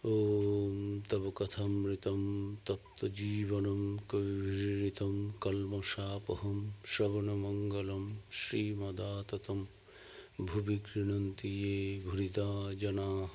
Om Tava Kathamritam Tapta Jivanam Kavirritam Kalmasapaham Shravana Mangalam Sri Madatatam Bhuvi Krinanti Ye Bhurida Janaha.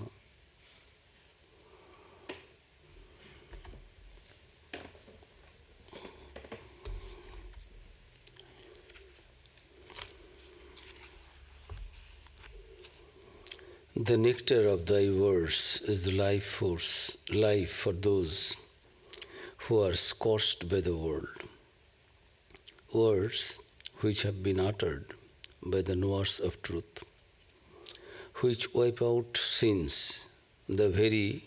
The nectar of thy words is the life force, life for those who are scorched by the world. Words which have been uttered by the knowers of truth, which wipe out sins, the very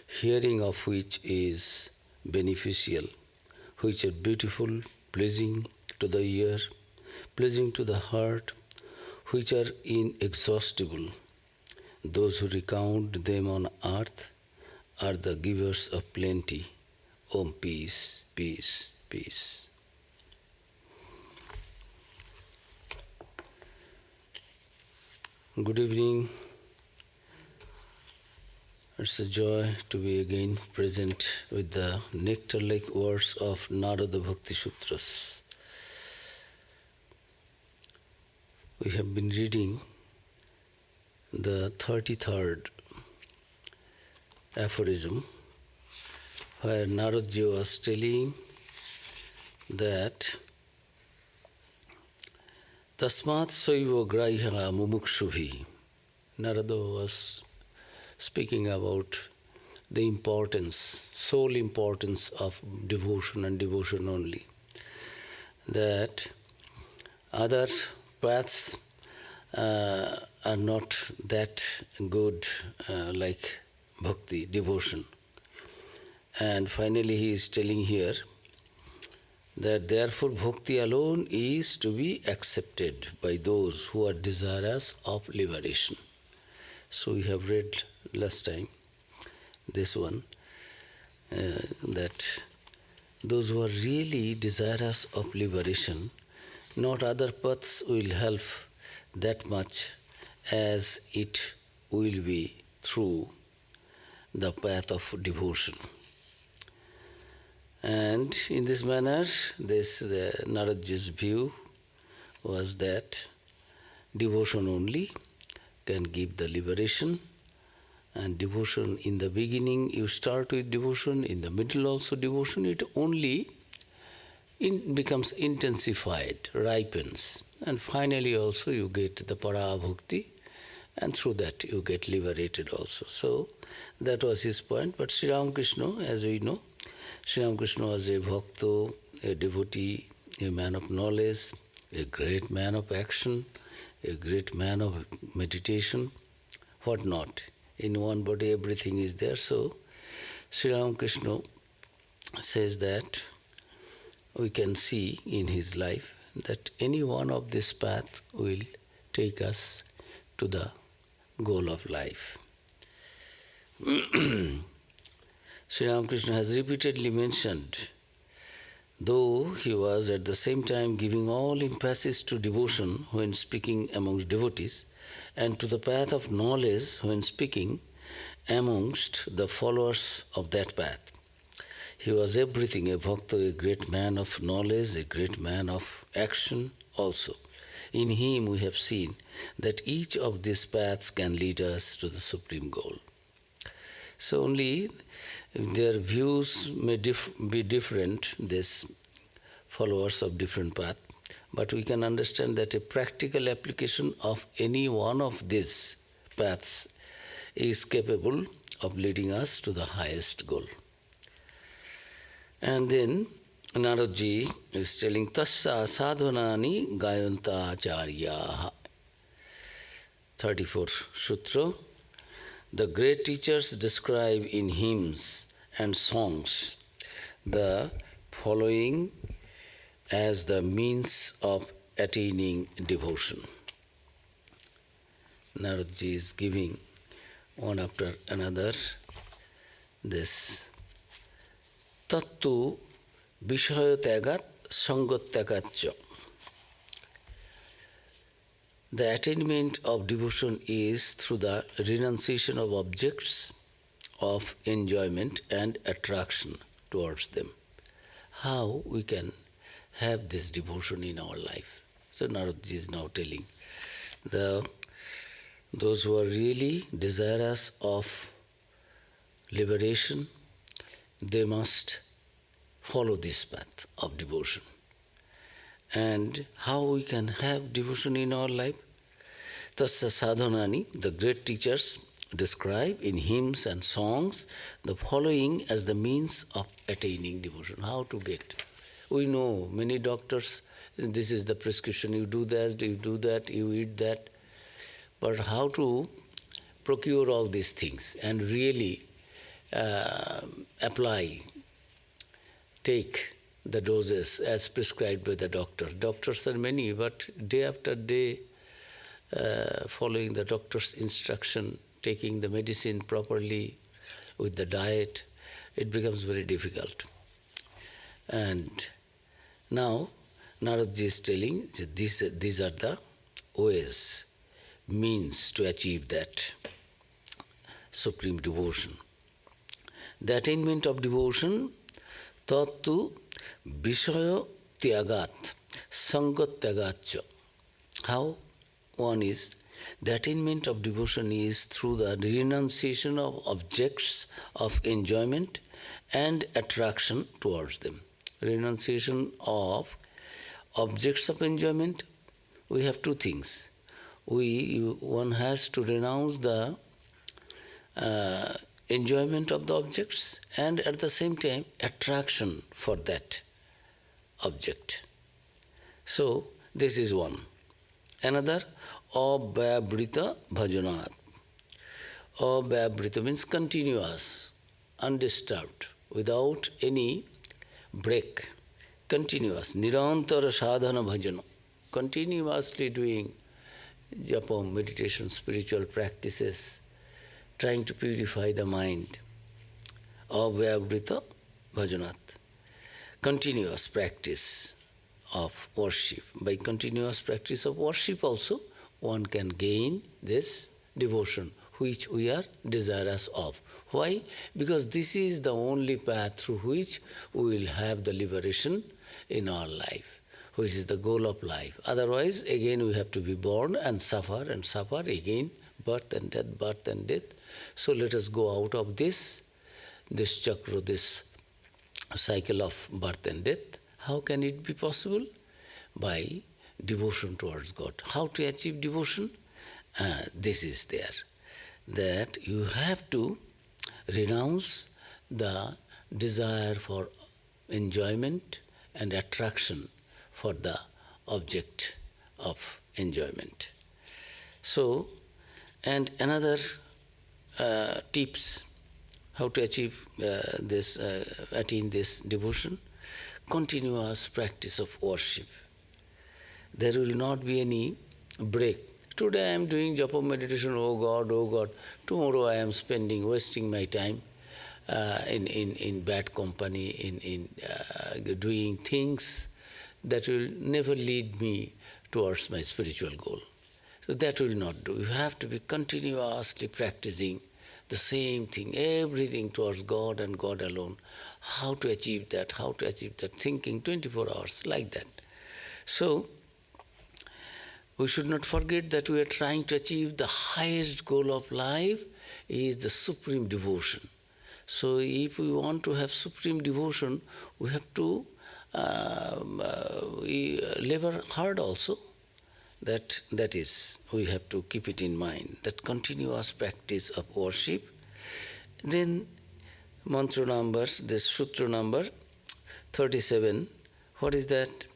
hearing of which is beneficial, which are beautiful, pleasing to the ear, pleasing to the heart, which are inexhaustible. Those who recount them on earth are the givers of plenty. Om, peace, peace, peace. Good evening. It's a joy to be again present with the nectar-like words of Narada Bhakti Sutras. We have been reading the 33rd aphorism, where Narada was telling that Tasmat Saiva Graiha Mumukshubhi. Narada was speaking about the importance, sole importance of devotion and devotion only. That other paths are not that good like bhakti, devotion. And finally he is telling here that therefore bhakti alone is to be accepted by those who are desirous of liberation. So we have read last time this one, that those who are really desirous of liberation, not other paths will help that much as it will be through the path of devotion. And in this manner, Narada's view was that devotion only can give the liberation, and devotion in the beginning, you start with devotion, in the middle also devotion, it only becomes intensified, ripens, and finally also you get the para-bhakti, and through that you get liberated also. So that was his point. But Sri Ramakrishna, as we know, Sri Ramakrishna was a bhakta, a devotee, a man of knowledge, a great man of action, a great man of meditation, what not. In one body everything is there. So Sri Ramakrishna says that we can see in his life that any one of this path will take us to the goal of life. Sri Ramakrishna has repeatedly mentioned, though he was at the same time giving all emphasis to devotion when speaking amongst devotees, and to the path of knowledge when speaking amongst the followers of that path. He was everything, a bhakta, a great man of knowledge, a great man of action also. In him we have seen that each of these paths can lead us to the supreme goal. So only their views may be different, these followers of different paths, but we can understand that a practical application of any one of these paths is capable of leading us to the highest goal. And then Naradaji is telling Tasya sadhanani gayanta acharyaha. 34th Sutra. The great teachers describe in hymns and songs the following as the means of attaining devotion. Naradaji is giving one after another this tattu vishayatyagat sangatyagatcha. The attainment of devotion is through the renunciation of objects, of enjoyment and attraction towards them. How we can have this devotion in our life. So Narada is now telling those who are really desirous of liberation, they must follow this path of devotion. And how we can have devotion in our life? Tasya sadhanani, the great teachers describe in hymns and songs the following as the means of attaining devotion. How to get? We know many doctors, this is the prescription, you do this, you do that, you eat that. But how to procure all these things and really apply, take the doses as prescribed by the doctor. Doctors are many, but day after day, following the doctor's instruction, taking the medicine properly with the diet, it becomes very difficult. And now, Narada is telling that these are the ways, means to achieve that supreme devotion. The attainment of devotion, tattu vishaya tyagat, sangat tyagatcha. How? One is, the attainment of devotion is through the renunciation of objects of enjoyment and attraction towards them. Renunciation of objects of enjoyment, we have two things. One has to renounce the enjoyment of the objects and at the same time attraction for that object. So this is one. Another, abhayavrita bhajanat. Abhayavrita means continuous, undisturbed, without any break. Continuous, nirantara sadhana bhajana. Continuously doing japa, meditation, spiritual practices, trying to purify the mind. Abhayavrita bhajanat. Continuous practice of worship. By continuous practice of worship also, one can gain this devotion which we are desirous of. Why? Because this is the only path through which we will have the liberation in our life, which is the goal of life. Otherwise, again we have to be born and suffer again, birth and death, birth and death. So let us go out of this chakra, this cycle of birth and death. How can it be possible? By devotion towards God. How to achieve devotion? This is there. That you have to renounce the desire for enjoyment and attraction for the object of enjoyment. So, and another tips how to achieve attain this devotion, continuous practice of worship. There will not be any break. Today I am doing japa meditation, oh God. Tomorrow I am wasting my time in bad company, in doing things that will never lead me towards my spiritual goal. So that will not do. You have to be continuously practicing the same thing, everything towards God and God alone. How to achieve that, thinking 24 hours like that. So, we should not forget that we are trying to achieve the highest goal of life is the supreme devotion. So if we want to have supreme devotion, we have to labor hard also. That is, we have to keep it in mind, that continuous practice of worship. Then mantra numbers, this sutra number 37, what is that?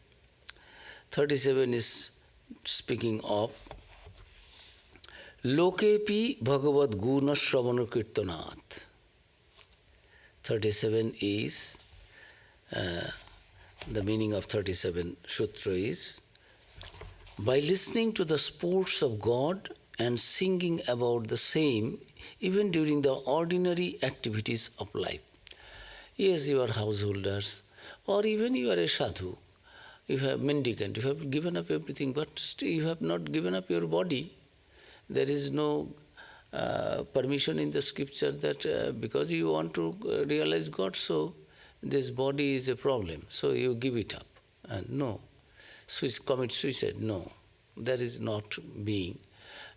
37 is speaking of Lokepi Bhagavad Guna Shravana Kirtanat. 37 is, the meaning of 37 sutra is, by listening to the sports of God and singing about the same, even during the ordinary activities of life. Yes, you are householders, or even you are a sadhu, you have mendicant, you have given up everything, but still you have not given up your body. There is no permission in the scripture that because you want to realize God, so this body is a problem, so you give it up. And no, commit suicide, no. That is not being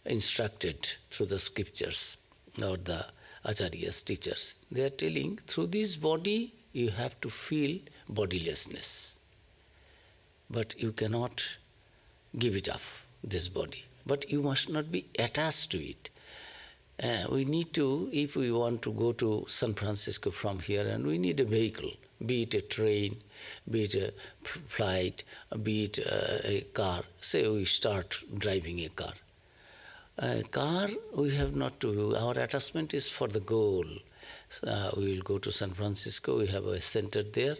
instructed through the scriptures or the acharyas, teachers. They are telling, through this body you have to feel bodilessness. But you cannot give it up, this body. But you must not be attached to it. We need to, if we want to go to San Francisco from here, and we need a vehicle, be it a train, be it a flight, be it a car. Say we start driving a car. A car, we have not to, our attachment is for the goal. We will go to San Francisco, we have a center there.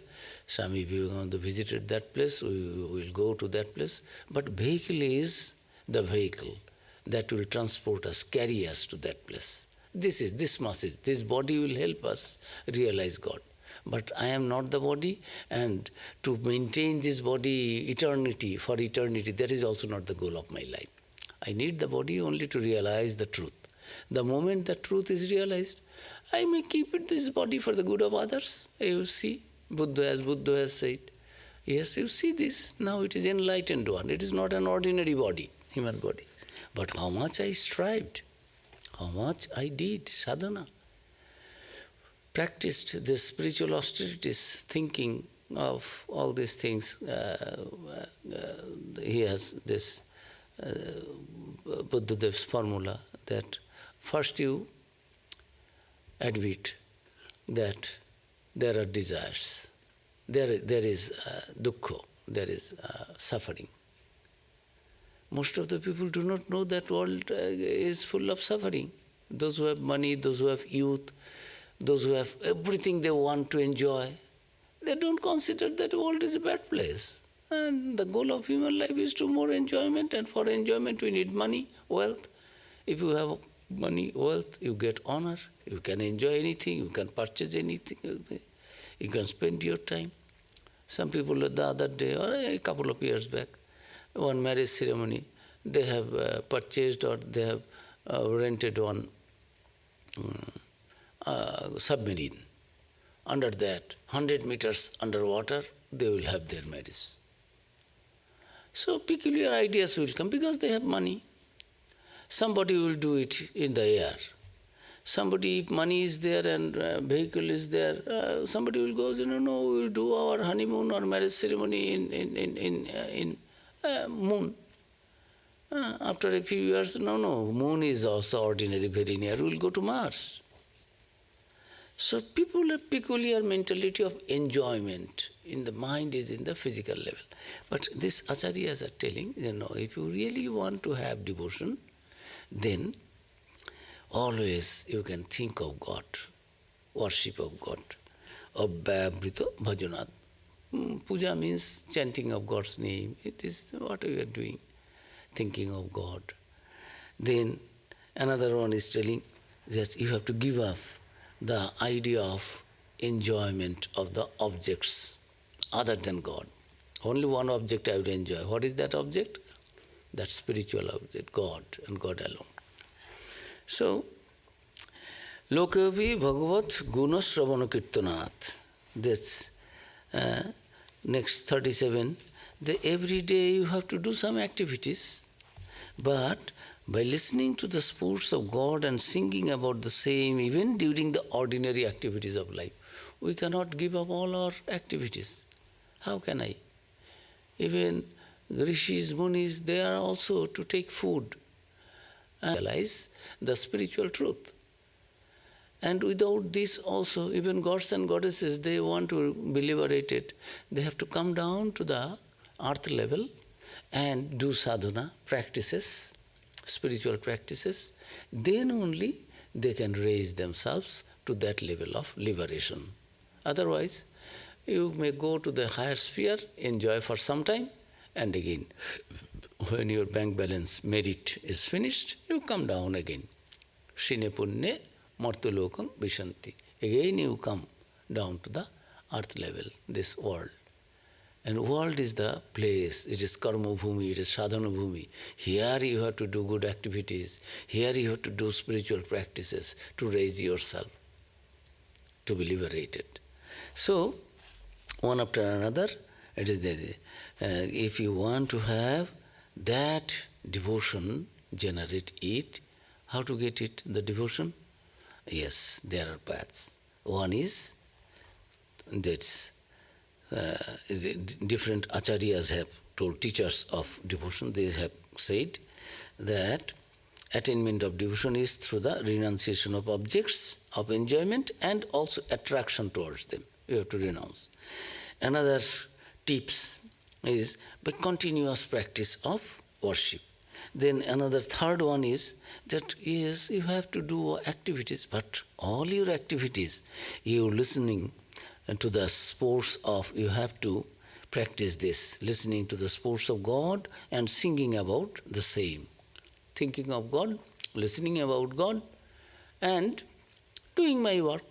Swami Vivekananda visited that place, we will go to that place. But vehicle is the vehicle that will transport us, carry us to that place. This message, this body will help us realize God. But I am not the body, and to maintain this body eternity, for eternity, that is also not the goal of my life. I need the body only to realize the truth. The moment the truth is realized, I may keep it, this body for the good of others. You see, Buddha has said, yes, you see this, now it is enlightened one. It is not an ordinary body, human body. But how much I strived, how much I did sadhana, practiced the spiritual austerities, thinking of all these things. He has this Buddhadev's formula that first you admit that there are desires, there is dukkha, there is suffering. Most of the people do not know that world is full of suffering. Those who have money, those who have youth, those who have everything they want to enjoy, they don't consider that the world is a bad place. And the goal of human life is to more enjoyment, and for enjoyment we need money, wealth. If you have money, wealth, you get honor, you can enjoy anything, you can purchase anything, you can spend your time. Some people the other day, or a couple of years back, one marriage ceremony, they have purchased or they have rented one submarine. Under that, 100 meters underwater, they will have their marriage. So peculiar ideas will come because they have money. Somebody will do it in the air. Somebody, if money is there and vehicle is there, somebody will go, no, we will do our honeymoon or marriage ceremony in moon. After a few years, no, moon is also ordinary, very near, we will go to Mars. So people have peculiar mentality of enjoyment. In the mind is in the physical level. But these acharyas are telling, if you really want to have devotion, then always you can think of God, worship of God, abhayavrita bhajanat. Puja means chanting of God's name. It is what we are doing, thinking of God. Then another one is telling that you have to give up the idea of enjoyment of the objects other than God. Only one object I would enjoy. What is that object? That spiritual object, God and God alone. So, Lokavi Bhagavat Guna Sravana Kirtanat. This next 37. Every day you have to do some activities, but by listening to the sports of God and singing about the same, even during the ordinary activities of life, we cannot give up all our activities. How can I? Even rishis, munis, they are also to take food and realize the spiritual truth. And without this also, even gods and goddesses, they want to be liberated. They have to come down to the earth level and do sadhana practices, spiritual practices. Then only they can raise themselves to that level of liberation. Otherwise, you may go to the higher sphere, enjoy for some time, and again, when your bank balance merit is finished, you come down again. Shine punne martulokam vishanti. Again you come down to the earth level, this world. And world is the place. It is karma bhumi, it is sadhana bhumi. Here you have to do good activities. Here you have to do spiritual practices to raise yourself, to be liberated. So, one after another, it is there. If you want to have that devotion, generate it. How to get it, the devotion? Yes, there are paths. One is, that's different acharyas have told, teachers of devotion, they have said that attainment of devotion is through the renunciation of objects of enjoyment and also attraction towards them. You have to renounce. Another tips is by continuous practice of worship. Then another third one is that yes, you have to do activities, but all your activities, you listening to the sports of, you have to practice this, listening to the sports of God and singing about the same. Thinking of God, listening about God, and doing my work.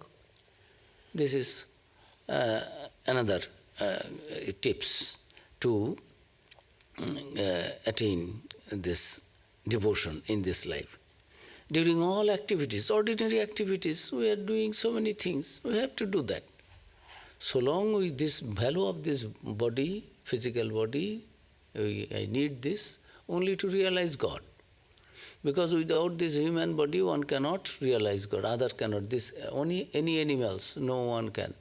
This is another tips to attain this devotion in this life. During all activities, ordinary activities, we are doing so many things. We have to do that. So long with this value of this body, physical body, I need this only to realize God. Because without this human body, one cannot realize God. Other cannot. This only any animals, no one can,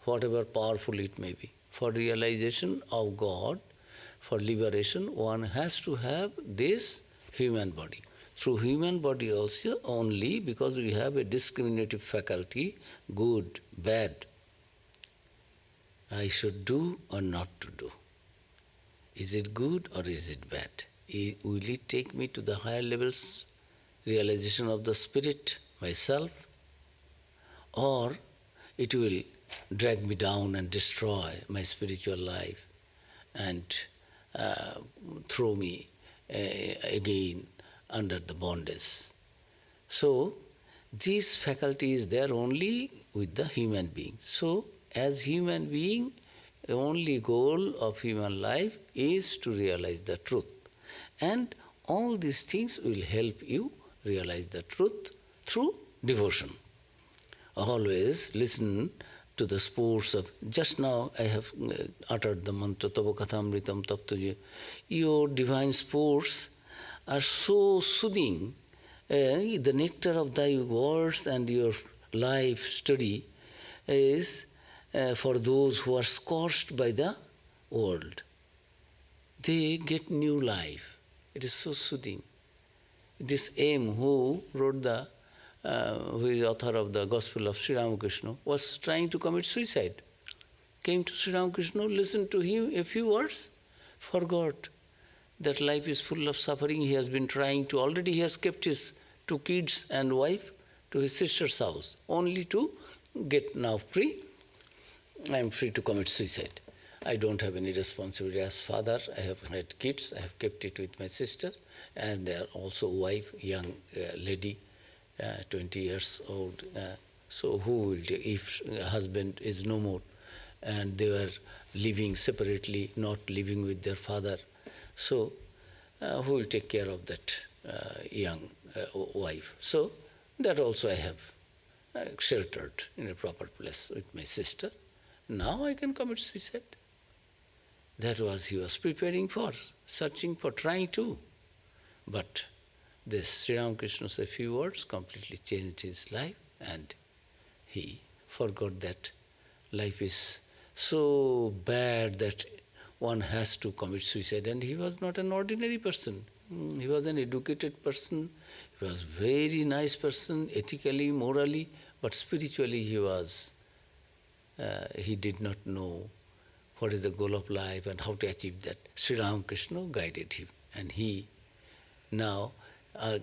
whatever powerful it may be. For realization of God, for liberation, one has to have this human body. Through human body also only, because we have a discriminative faculty, good, bad, I should do or not to do. Is it good or is it bad? Will it take me to the higher levels, realization of the spirit, myself, or it will drag me down and destroy my spiritual life and throw me again under the bondage. So, this faculty is there only with the human being. So, as human being, the only goal of human life is to realize the truth. And all these things will help you realize the truth through devotion. Always listen to the sports of, just now I have uttered the mantra, Tava Kathamritam Taptuja. Your divine sports are so soothing. The nectar of thy words and your life study is for those who are scorched by the world. They get new life. It is so soothing. This M, who wrote the, who is author of the Gospel of Sri Ramakrishna, was trying to commit suicide. Came to Sri Ramakrishna, listened to him a few words, forgot that life is full of suffering. He has been trying to, already he has kept his 2 kids and wife to his sister's house, only to get now free. I am free to commit suicide. I don't have any responsibility as father. I have had kids. I have kept it with my sister, and they are also wife, young lady, 20 years old. So who will do if husband is no more, and they were living separately, not living with their father? So who will take care of that young wife? So that also I have sheltered in a proper place with my sister. Now I can commit suicide. That was he was preparing for, searching for, trying to. But this Sri Ramakrishna said a few words, completely changed his life, and he forgot that life is so bad that one has to commit suicide. And he was not an ordinary person. He was an educated person. He was a very nice person, ethically, morally, but spiritually he was, he did not know what is the goal of life and how to achieve that. Sri Ramakrishna guided him, and he now,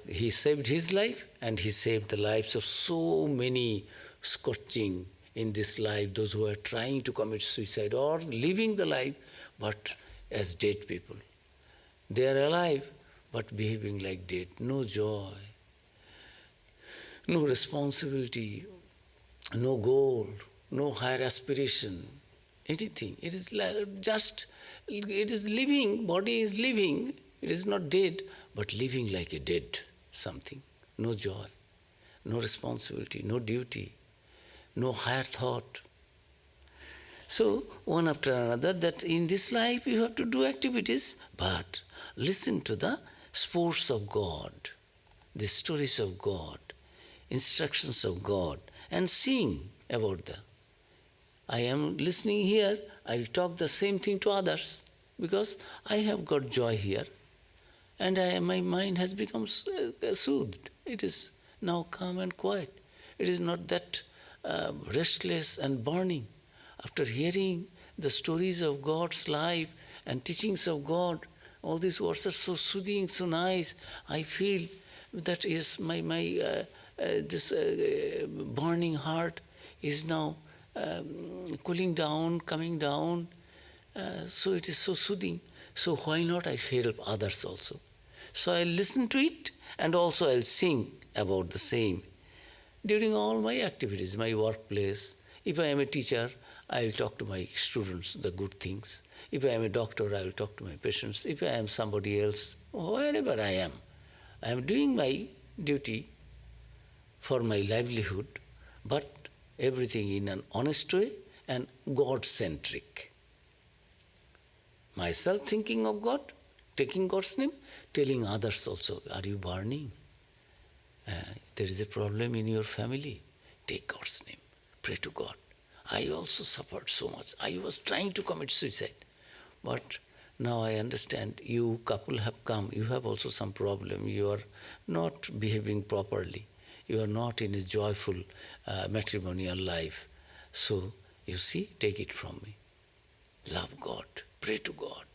he saved his life, and he saved the lives of so many scorching in this life, those who are trying to commit suicide or living the life, but as dead people. They are alive, but behaving like dead. No joy, no responsibility, no goal, no higher aspiration. anything. It is just, it is living, body is living, it is not dead, but living like a dead something. No joy, no responsibility, no duty, no higher thought. So, one after another, that in this life you have to do activities, but listen to the sports of God, the stories of God, instructions of God, and sing about them. I am listening here, I will talk the same thing to others, because I have got joy here, and my mind has become soothed. It is now calm and quiet. It is not that restless and burning. After hearing the stories of God's life and teachings of God, all these words are so soothing, so nice. I feel that is my this burning heart is now cooling down, coming down. So it is so soothing. So why not I help others also? So I'll listen to it, and also I'll sing about the same. During all my activities, my workplace, if I am a teacher, I will talk to my students the good things. If I am a doctor, I will talk to my patients. If I am somebody else, wherever I am doing my duty for my livelihood, but everything in an honest way and God-centric. Myself thinking of God, taking God's name, telling others also, are you burning? There is a problem in your family. Take God's name. Pray to God. I also suffered so much. I was trying to commit suicide. But now I understand, you couple have come, you have also some problem. You are not behaving properly. You are not in a joyful matrimonial life. So, you see, take it from me. Love God. Pray to God.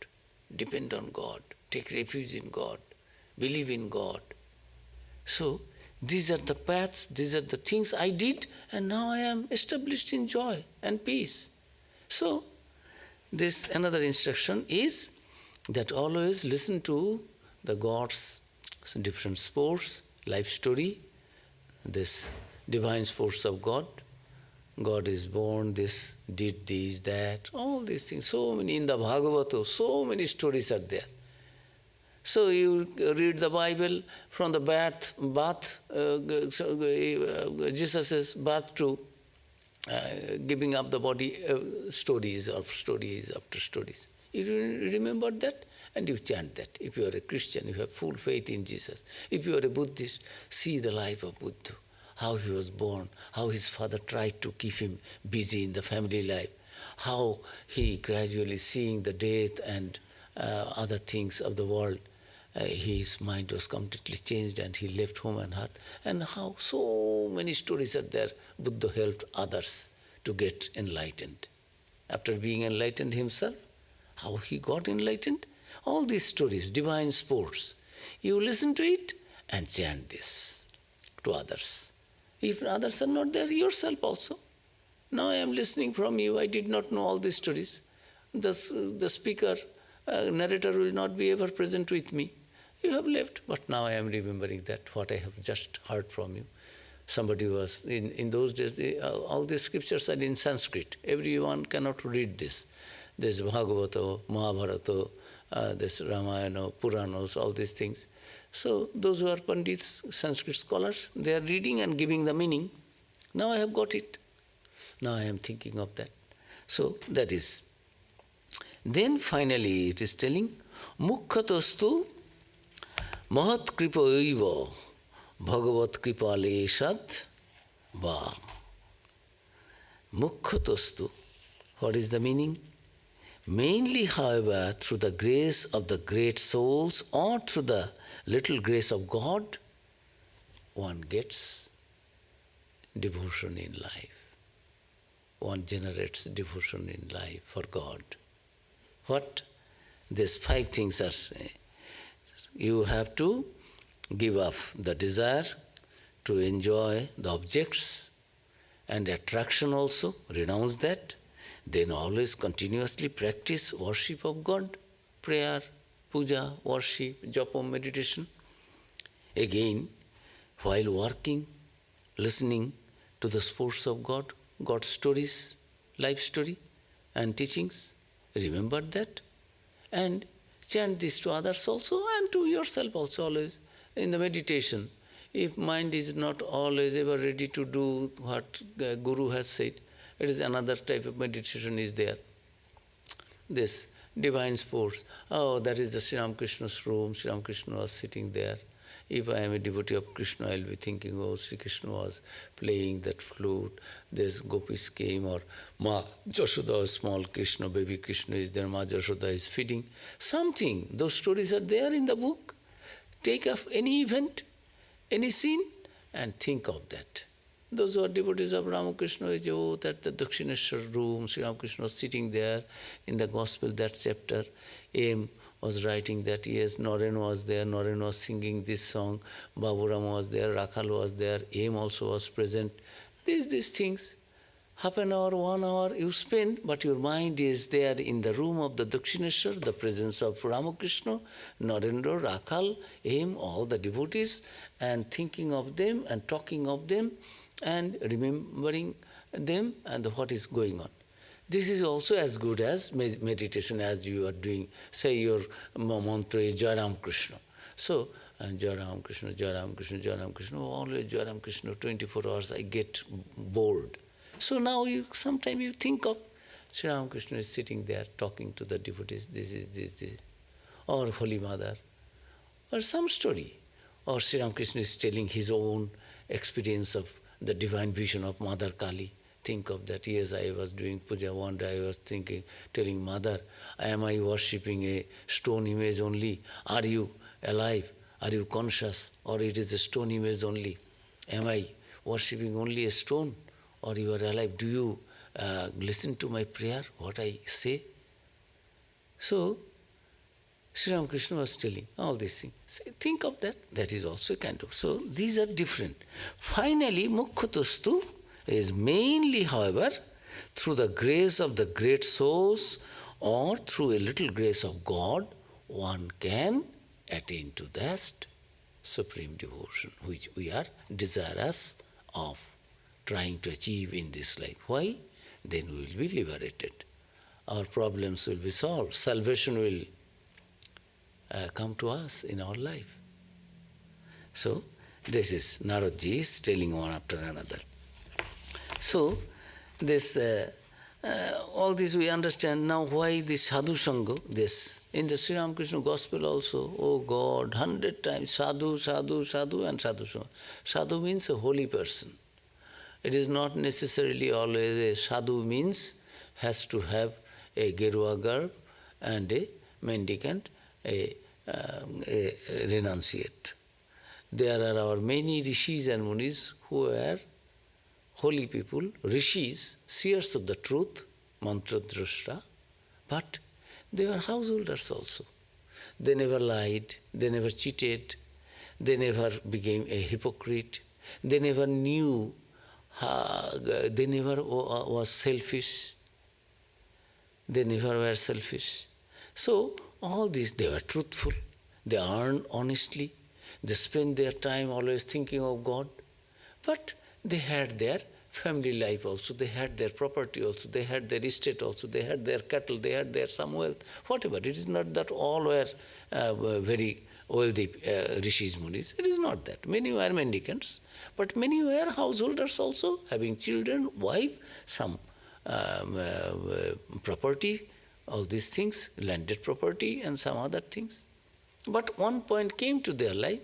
Depend on God. Take refuge in God. Believe in God. So, these are the paths, these are the things I did, and now I am established in joy and peace. So, this another instruction is that always listen to the God's different sports, life story, this divine sports of God. God is born, this, did this, that, all these things. So many in the Bhagavata, so many stories are there. So you read the Bible from the Jesus' birth to giving up the body, stories after stories. You remember that and you chant that. If you are a Christian, you have full faith in Jesus. If you are a Buddhist, see the life of Buddha, how he was born, how his father tried to keep him busy in the family life, how he gradually seeing the death and other things of the world, his mind was completely changed and he left home and heart. And how so many stories are there. Buddha helped others to get enlightened. After being enlightened himself, how he got enlightened? All these stories, divine sports. You listen to it and chant this to others. If others are not there, yourself also. Now I am listening from you, I did not know all these stories. The speaker, narrator will not be ever present with me. You have left, but now I am remembering that, what I have just heard from you. Somebody was, in those days, all these scriptures are in Sanskrit. Everyone cannot read this. There's Bhagavata, Mahabharata, this Ramayana, Puranas, all these things. So those who are Pandits, Sanskrit scholars, they are reading and giving the meaning. Now I have got it. Now I am thinking of that. So that is. Then finally it is telling, Mukkhatostu Mahat Kripa Bhagavat Kripaleshat Va. Mukkhatostu. What is the meaning? Mainly, however, through the grace of the great souls or through the little grace of God, one gets devotion in life. One generates devotion in life for God. What? These 5 things are saying. You have to give up the desire to enjoy the objects and attraction also, renounce that. Then always continuously practice worship of God, prayer, puja, worship, japa, meditation. Again, while working, listening to the sports of God, God's stories, life story, and teachings. Remember that and chant this to others also and to yourself also always in the meditation. If mind is not always ever ready to do what Guru has said, it is another type of meditation is there. This divine sports. Oh, that is the Sri Ramakrishna's room. Sri Ramakrishna was sitting there. If I am a devotee of Krishna, I will be thinking, oh, Sri Krishna was playing that flute. This gopis came, or Ma Jashoda, small Krishna, baby Krishna is there, Ma Jashoda is feeding. Something, those stories are there in the book. Take up any event, any scene, and think of that. Those who are devotees of Ramakrishna, say, oh, that the Dakshineshwar room, Sri Ramakrishna was sitting there in the Gospel, that chapter, M was writing that, yes, Naren was there, Naren was singing this song, Baburam was there, Rakhal was there, M also was present. These things, half an hour, 1 hour you spend, but your mind is there in the room of the Dakshineshwar, the presence of Ramakrishna, Narendra, Rakhal, M, all the devotees, and thinking of them and talking of them and remembering them and what is going on. This is also as good as meditation as you are doing. Say your mantra is Jai Ram Krishna. So, Jai Ram Krishna, Jai Ram Krishna, Jai Ram Krishna, always Jai Ram Krishna, 24 hours I get bored. So now sometimes you think of Sri Ram Krishna is sitting there talking to the devotees, this, or Holy Mother, or some story. Or Sri Ram Krishna is telling his own experience of the divine vision of Mother Kali. Think of that. Yes, I was doing puja one day, I was telling Mother, am I worshipping a stone image only? Are you alive? Are you conscious? Or it is a stone image only? Am I worshipping only a stone? Or you are alive? Do you listen to my prayer, what I say? So, Sri Ramakrishna was telling all these things. So think of that. That is also a kind of. So these are different. Finally, Mukkhatostu is mainly, however, through the grace of the great souls or through a little grace of God, one can attain to that supreme devotion which we are desirous of trying to achieve in this life. Why? Then we will be liberated. Our problems will be solved. Salvation will come to us in our life. So, this is Naradji is telling one after another. So, this all this we understand now why this sadhu sangha, this in the Sri Ramakrishna Gospel also, oh God, 100 times sadhu, sadhu, sadhu and sadhu sangha. Sadhu means a holy person. It is not necessarily always a sadhu means has to have a gerua garb and a mendicant, a renunciate. There are our many rishis and munis who are holy people, rishis, seers of the truth, mantra drashta, but they were householders also. They never lied, they never cheated, they never became a hypocrite, they never knew, they never was selfish, they never were selfish. So, all these, they were truthful, they earned honestly, they spent their time always thinking of God, but they had their family life also, they had their property also, they had their estate also, they had their cattle, they had their some wealth, whatever. It is not that all were very wealthy rishis, munis. It is not that. Many were mendicants, but many were householders also, having children, wife, some property, all these things, landed property and some other things. But one point came to their life,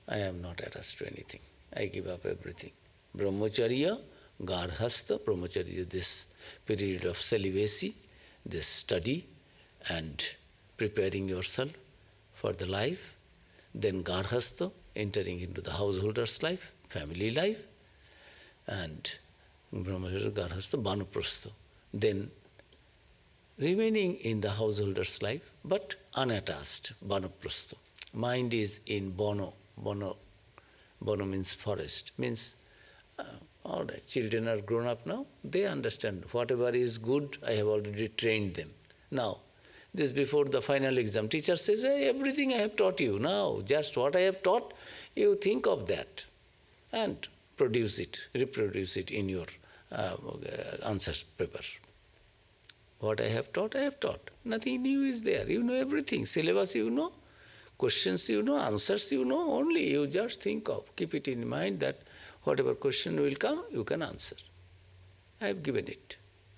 I am not attached to anything. I give up everything. Brahmacharya, Garhastha, Brahmacharya, this period of celibacy, this study and preparing yourself for the life. Then Garhastha, entering into the householder's life, family life. And Brahmacharya, Garhastha, Banaprastha. Then remaining in the householder's life, but unattached, Banaprastha. Mind is in Bono. Bono means forest, means all right, children are grown up now, they understand whatever is good, I have already trained them. Now, this before the final exam, teacher says, hey, everything I have taught you, now just what I have taught, you think of that and produce it, reproduce it in your answer paper. What I have taught, I have taught. Nothing new is there. You know everything. Syllabus you know, questions you know, answers you know. Only you just think of, keep it in mind that whatever question will come, you can answer. I have given it.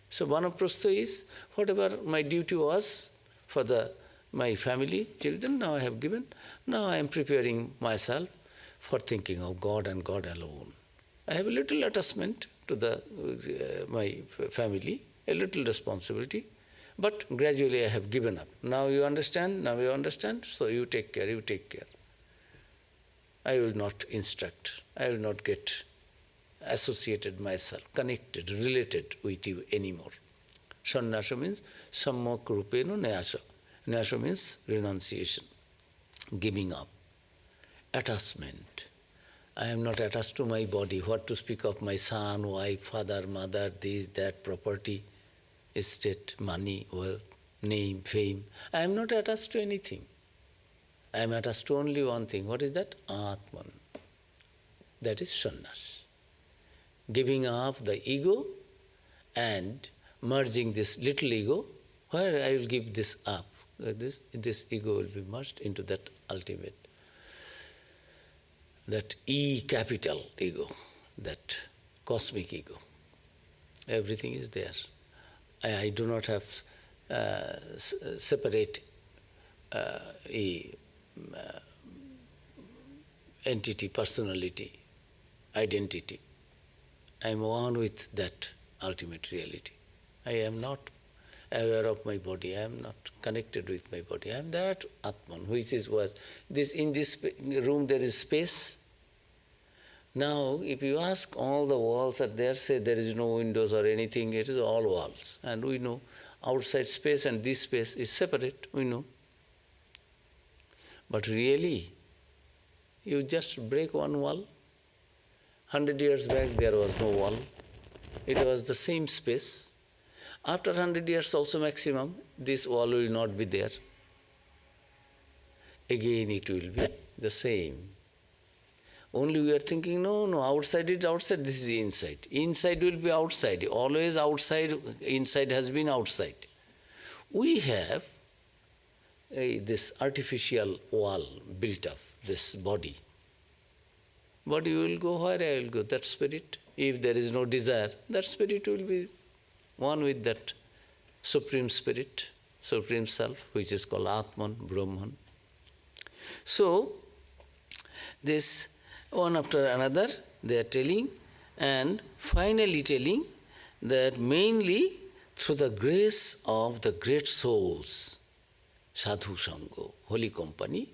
So Vanaprastha is whatever my duty was for my family, children, now I have given. Now I am preparing myself for thinking of God and God alone. I have a little attachment to my family, a little responsibility, but gradually I have given up. Now you understand, so you take care, you take care. I will not instruct, I will not get associated myself, connected, related with you anymore. Sannyasa means sammak rupena nyasa. Nyasa means renunciation, giving up, attachment. I am not attached to my body. What to speak of my son, wife, father, mother, this, that, property, estate, money, wealth, name, fame. I am not attached to anything. I am attached to only one thing. What is that? Atman. That is sannyas. Giving up the ego and merging this little ego, where I will give this up. This ego will be merged into that ultimate, that E capital ego, that cosmic ego. Everything is there. I do not have separate entity, personality, identity. I am one with that ultimate reality. I am not aware of my body. I am not connected with my body. I am that Atman, which was this. In this room there is space. Now, if you ask, all the walls are there, say there is no windows or anything, it is all walls. And we know outside space and this space is separate, we know. But really, you just break one wall. 100 years back there was no wall. It was the same space. After 100 years also maximum, this wall will not be there. Again it will be the same. Only we are thinking, no, outside is outside, this is inside. Inside will be outside. Always outside, inside has been outside. We have this artificial wall built up, this body. Body will go where I will go, that spirit. If there is no desire, that spirit will be one with that Supreme Spirit, Supreme Self, which is called Atman, Brahman. So, this one after another they are telling, and finally telling that mainly through the grace of the great souls, sadhu sangha, holy company,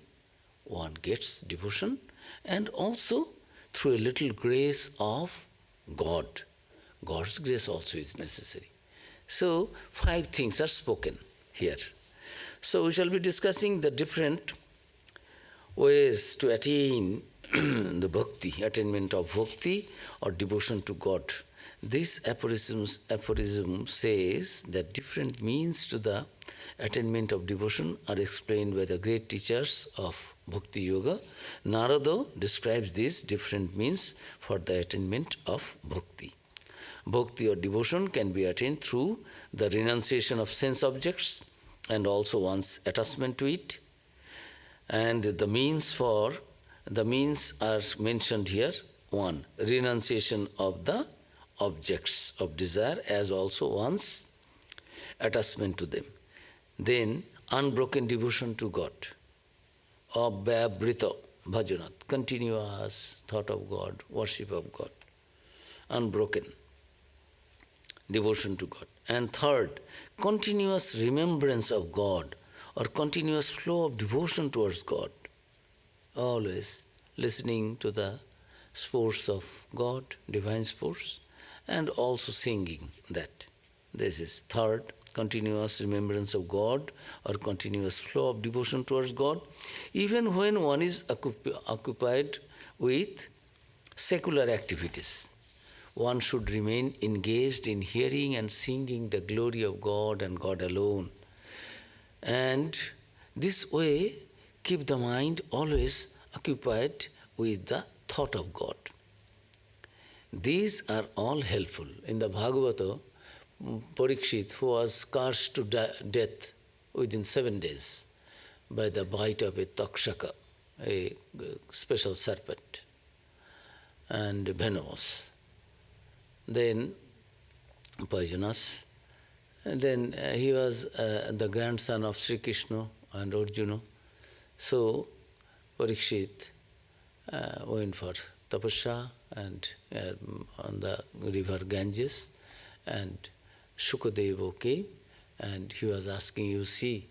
one gets devotion, and also through a little grace of God. God's grace also is necessary. So, 5 things are spoken here. So, we shall be discussing the different ways to attain the bhakti, attainment of bhakti or devotion to God. This aphorism says that different means to the attainment of devotion are explained by the great teachers of Bhakti Yoga. Narada describes these different means for the attainment of bhakti. Bhakti or devotion can be attained through the renunciation of sense objects and also one's attachment to it. And the means are mentioned here. 1, renunciation of the objects of desire as also one's attachment to them. Then unbroken devotion to God. Abhyabrita bhajanat, continuous thought of God, worship of God. Unbroken devotion to God. And 3rd, continuous remembrance of God or continuous flow of devotion towards God. Always listening to the sports of God, divine sports, and also singing that. This is 3rd, continuous remembrance of God or continuous flow of devotion towards God, even when one is occupied with secular activities. One should remain engaged in hearing and singing the glory of God and God alone. And this way, keep the mind always occupied with the thought of God. These are all helpful. In the Bhagavata, Parikshit, who was cursed to death within 7 days by the bite of a takshaka, a special serpent, and venomous, then poisonous. And then he was the grandson of Sri Krishna and Arjuna. So Parikshit went for tapasya and on the river Ganges, and Shukadeva came and he was asking, you see,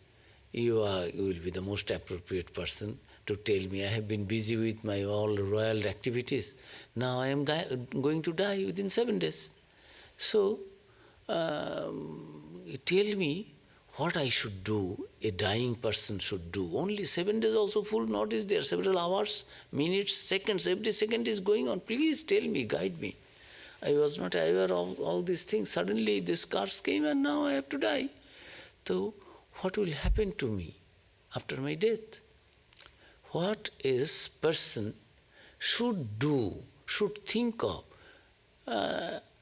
you will be the most appropriate person to tell me. I have been busy with my all royal activities. Now I am going to die within 7 days. So tell me what I should do, a dying person should do. Only 7 days also full notice there, several hours, minutes, seconds, every second is going on. Please tell me, guide me. I was not aware of all these things. Suddenly this curse came and now I have to die. So what will happen to me after my death? What is person should do, should think of,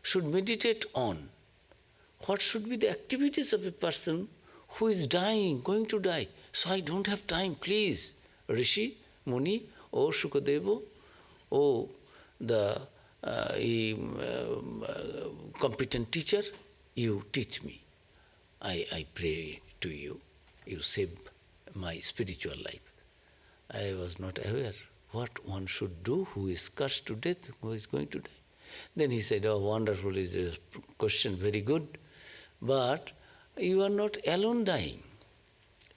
should meditate on? What should be the activities of a person who is dying, going to die? So I don't have time, please. Rishi, Muni, O Shukadeva, O the competent teacher, you teach me. I pray to you, you save my spiritual life. I was not aware what one should do who is cursed to death, who is going to die. Then he said, oh, wonderful is a question, very good. But you are not alone dying.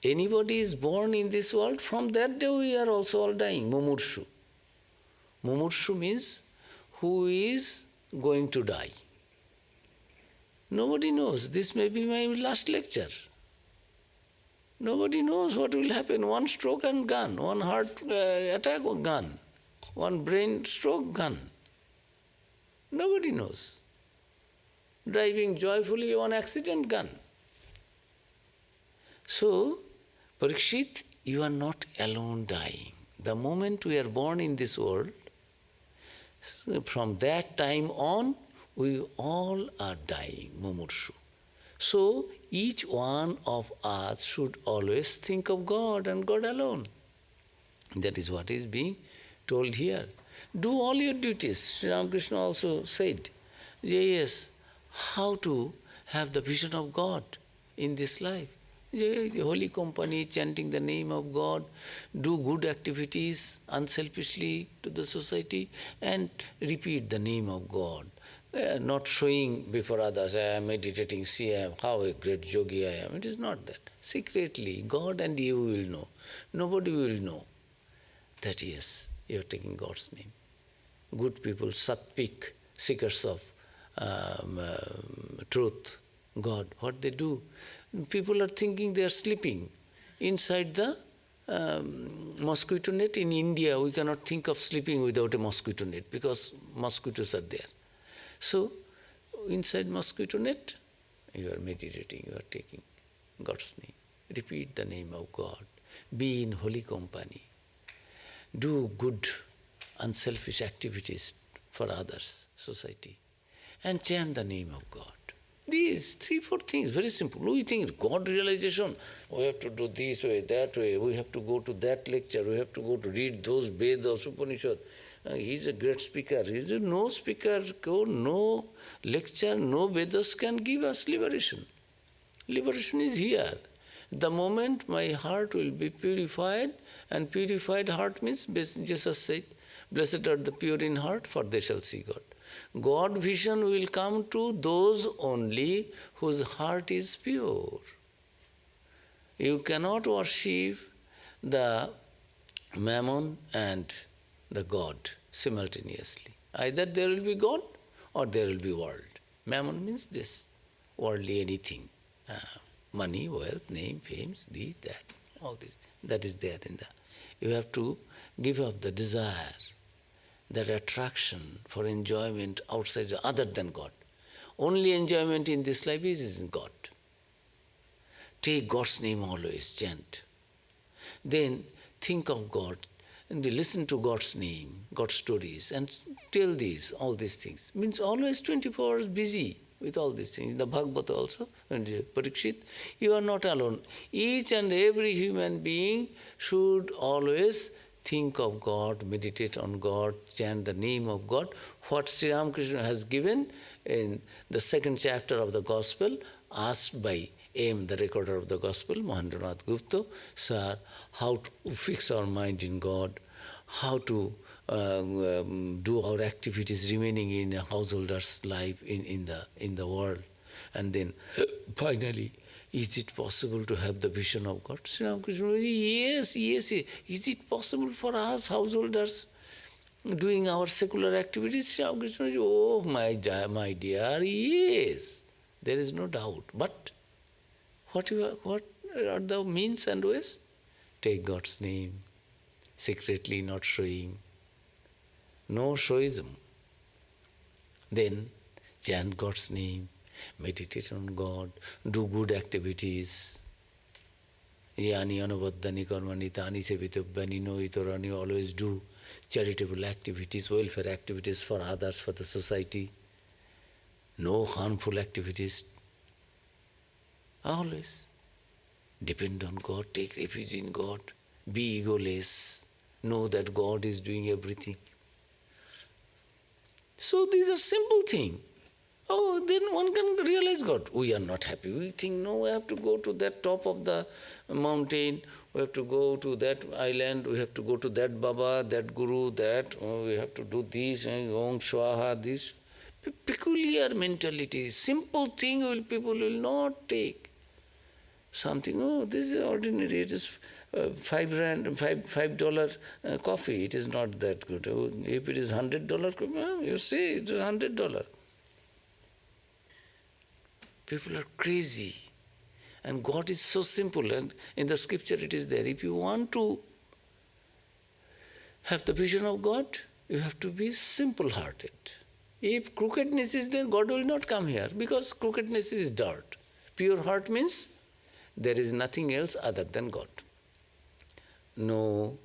Anybody is born in this world, from that day we are also all dying. Mumurshu. Mumurshu means who is going to die. Nobody knows. This may be my last lecture. Nobody knows what will happen. One stroke and gone. One heart attack gone. One brain stroke gone. Nobody knows. Driving joyfully, one accident gone. So, Parikshit, you are not alone dying. The moment we are born in this world, from that time on, we all are dying, mumurshu. So, each one of us should always think of God and God alone. That is what is being told here. Do all your duties. Sri Ramakrishna also said, yes, how to have the vision of God in this life. Holy company, chanting the name of God, do good activities unselfishly to the society, and repeat the name of God. Not showing before others, I am meditating, see how a great yogi I am. It is not that. Secretly, God and you will know. Nobody will know that yes, you are taking God's name. Good people, satvik, seekers of truth, God, what they do? People are thinking they are sleeping inside the mosquito net. In India, we cannot think of sleeping without a mosquito net because mosquitoes are there. So, inside mosquito net, you are meditating, you are taking God's name. Repeat the name of God. Be in holy company. Do good, unselfish activities for others, society. And chant the name of God. These 3-4 things, very simple. We think God realization, we have to do this way, that way, we have to go to that lecture, we have to go to read those Vedas, Upanishads. He is a great speaker. He is no speaker, no lecture, no Vedas can give us liberation. Liberation is here. The moment my heart will be purified, and purified heart means, Jesus said, blessed are the pure in heart, for they shall see God. God vision will come to those only whose heart is pure. You cannot worship the mammon and the God simultaneously. Either there will be God or there will be world. Mammon means this, worldly anything. Money, wealth, name, fame, this, that, all this. That is there in the... You have to give up the desire, that attraction for enjoyment outside, other than God. Only enjoyment in this life is in God. Take God's name always, chant. Then think of God, and listen to God's name, God's stories, and tell these, all these things. Means always 24 hours busy. with all these things. In the Bhagavata also, and Parikshit, you are not alone. Each and every human being should always think of God, meditate on God, chant the name of God. What Sri Ramakrishna has given in the second chapter of the Gospel, asked by M, the recorder of the Gospel, Mahendranath Gupta, Sir, how to fix our mind in God, how to do our activities remaining in a householder's life in the world. And then finally, is it possible to have the vision of God? Sri Ramakrishna, yes. Is it possible for us householders doing our secular activities? Sri Ramakrishna, oh my dear, yes. There is no doubt. But what are the means and ways? Take God's name, secretly, not showing. No showism. Then chant God's name, meditate on God, do good activities. Yani anabaddhani karmani tani sevitubhani no itorani, always do charitable activities, welfare activities for others, for the society. No harmful activities. Always depend on God, take refuge in God, be egoless, know that God is doing everything. So these are simple things. Oh, then one can realize God. We are not happy. We think, no, we have to go to that top of the mountain, we have to go to that island, we have to go to that Baba, that Guru, that, oh, we have to do this, Om Swaha, this. Peculiar mentality, simple thing people will not take. Something, oh, this is ordinary, it is $5 coffee, it is not that good. Oh, if it is $100 coffee, you see, it is $100. People are crazy. And God is so simple, and in the scripture it is there. If you want to have the vision of God, you have to be simple-hearted. If crookedness is there, God will not come here, because crookedness is dirt. Pure heart means there is nothing else other than God. No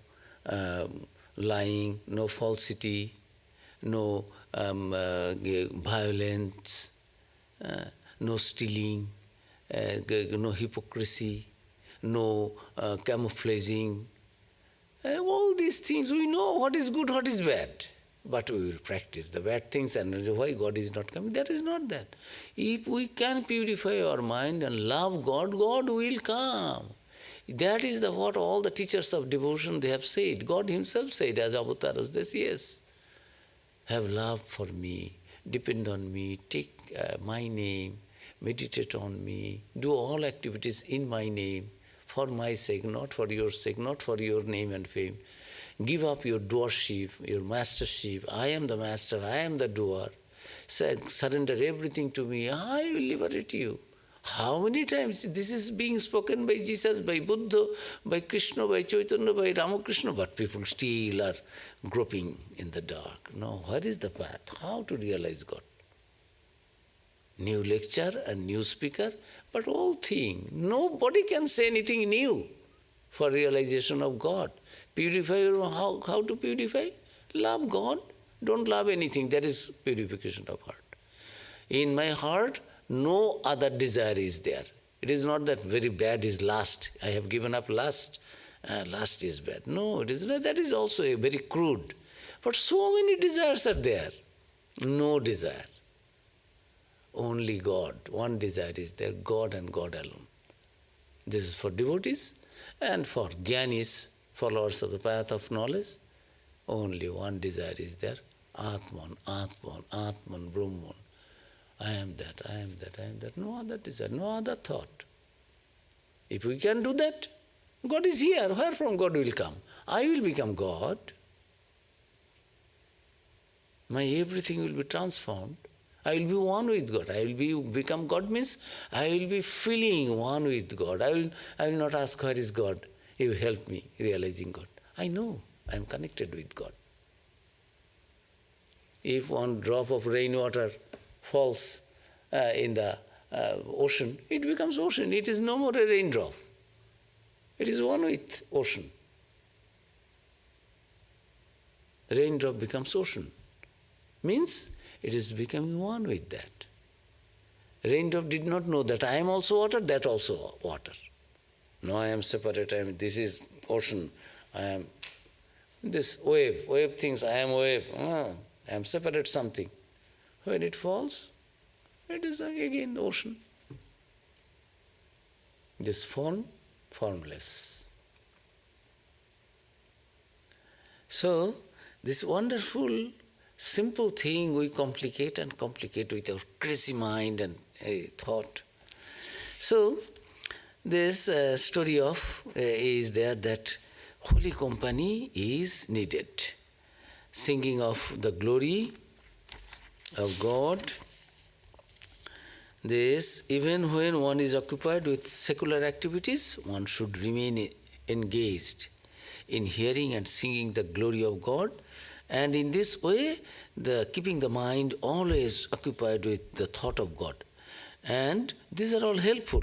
lying, no falsity, no violence, no stealing, no hypocrisy, no camouflaging. All these things, we know what is good, what is bad. But we will practice the bad things, and why God is not coming? That is not that. If we can purify our mind and love God, God will come. That is what all the teachers of devotion, they have said. God himself said as avatars, this, yes. Have love for me, depend on me, take my name, meditate on me, do all activities in my name, for my sake, not for your sake, not for your name and fame. Give up your doership, your mastership. I am the master, I am the doer. Surrender everything to me, I will liberate you. How many times this is being spoken by Jesus, by Buddha, by Krishna, by Chaitanya, by Ramakrishna, but people still are groping in the dark. No, what is the path? How to realize God? New lecture and new speaker, but all thing. Nobody can say anything new for realization of God. Purify, how to purify? Love God, don't love anything. That is purification of heart. In my heart, no other desire is there. It is not that very bad is lust. I have given up lust. Lust is bad. No, it is not. That is also very crude. But so many desires are there. No desire. Only God. One desire is there, God and God alone. This is for devotees, and for jnanis, followers of the path of knowledge, only one desire is there, Atman, Atman, Atman, Brahman. I am that, I am that, I am that. No other desire, no other thought. If we can do that, God is here. Where from God will come? I will become God. My everything will be transformed. I will be one with God. I will become God means I will be feeling one with God. I will not ask, where is God? He will help me realizing God. I know I am connected with God. If one drop of rainwater falls in the ocean, it becomes ocean. It is no more a raindrop. It is one with ocean. Raindrop becomes ocean. Means it is becoming one with that. Raindrop did not know that I am also water, that also water. No, I am separate, this is ocean, I am this wave. Wave thinks I am wave. I am separate something. When it falls, it is again the ocean. This form, formless. So, this wonderful, simple thing we complicate and complicate with our crazy mind and thought. So, this story of is there that holy company is needed. Singing of the glory of God. This, even when one is occupied with secular activities, one should remain engaged in hearing and singing the glory of God, and in this way, keeping the mind always occupied with the thought of God. And these are all helpful,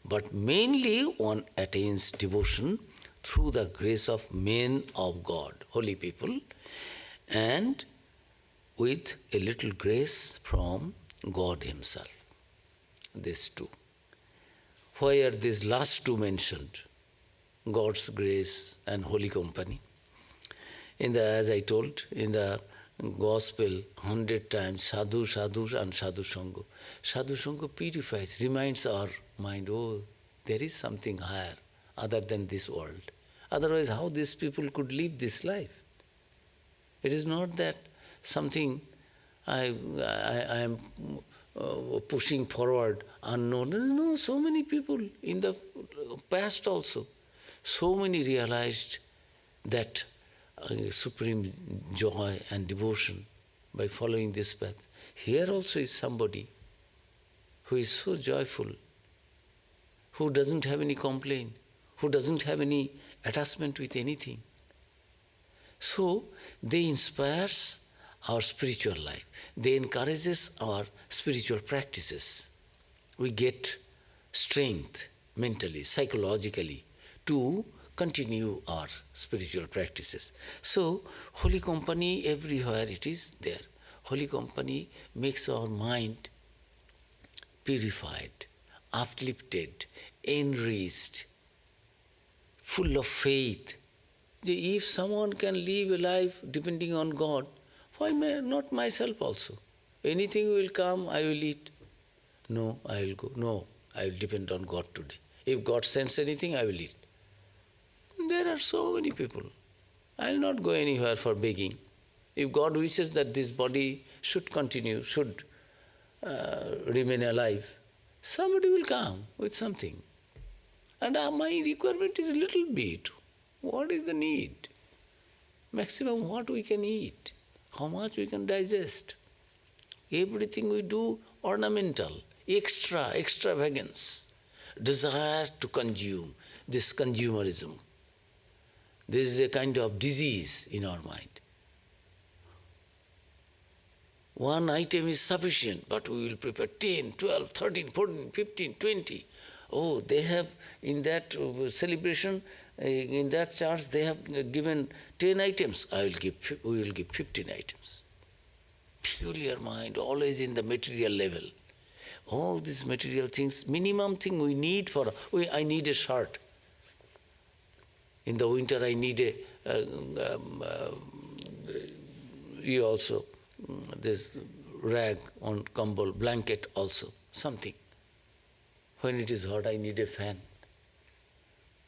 but mainly one attains devotion through the grace of men of God, holy people, and with a little grace from God Himself. These two. Why are these last two mentioned? God's grace and holy company. As I told, in the Gospel, 100 times, sadhu, sadhu and sadhu sangha. Sadhu sangha purifies, reminds our mind, oh, there is something higher other than this world. Otherwise, how these people could live this life? It is not that something I am pushing forward unknown. No, so many people in the past also, so many realized that supreme joy and devotion by following this path. Here also is somebody who is so joyful, who doesn't have any complaint, who doesn't have any attachment with anything. So they inspires our spiritual life. They encourages our spiritual practices. We get strength mentally, psychologically to continue our spiritual practices. So holy company, everywhere it is there. Holy company makes our mind purified, uplifted, enriched, full of faith. If someone can live a life depending on God, why not myself also? Anything will come, I will eat. No, I will go. No, I will depend on God today. If God sends anything, I will eat. There are so many people. I will not go anywhere for begging. If God wishes that this body should continue, should remain alive, somebody will come with something. And my requirement is little bit. What is the need? Maximum what we can eat, how much we can digest. Everything we do ornamental, extravagance, desire to consume, this consumerism. This is a kind of disease in our mind. One item is sufficient, but we will prepare 10, 12, 13, 14, 15, 20. Oh, they have in that celebration, in that church, they have given 10 items. We will give 15 items. Peculiar mind, always in the material level. All these material things, minimum thing we need I need a shirt. In the winter, I need this rag on kambal, blanket also, something. When it is hot, I need a fan.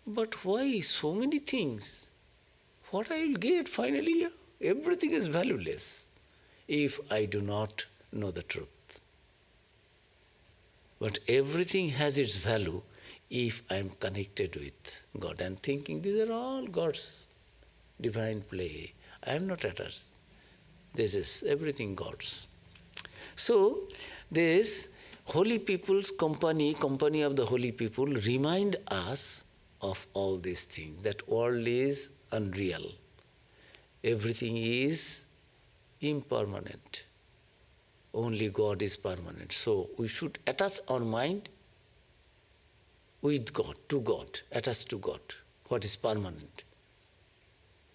But why so many things? What I will get finally? Everything is valueless if I do not know the truth. But everything has its value if I am connected with God and thinking these are all God's divine play. I am not attached. This is everything God's. So this holy people's company of the holy people remind us of all these things, that world is unreal. Everything is impermanent. Only God is permanent. So we should attach our mind with God, to God, attached to God, what is permanent.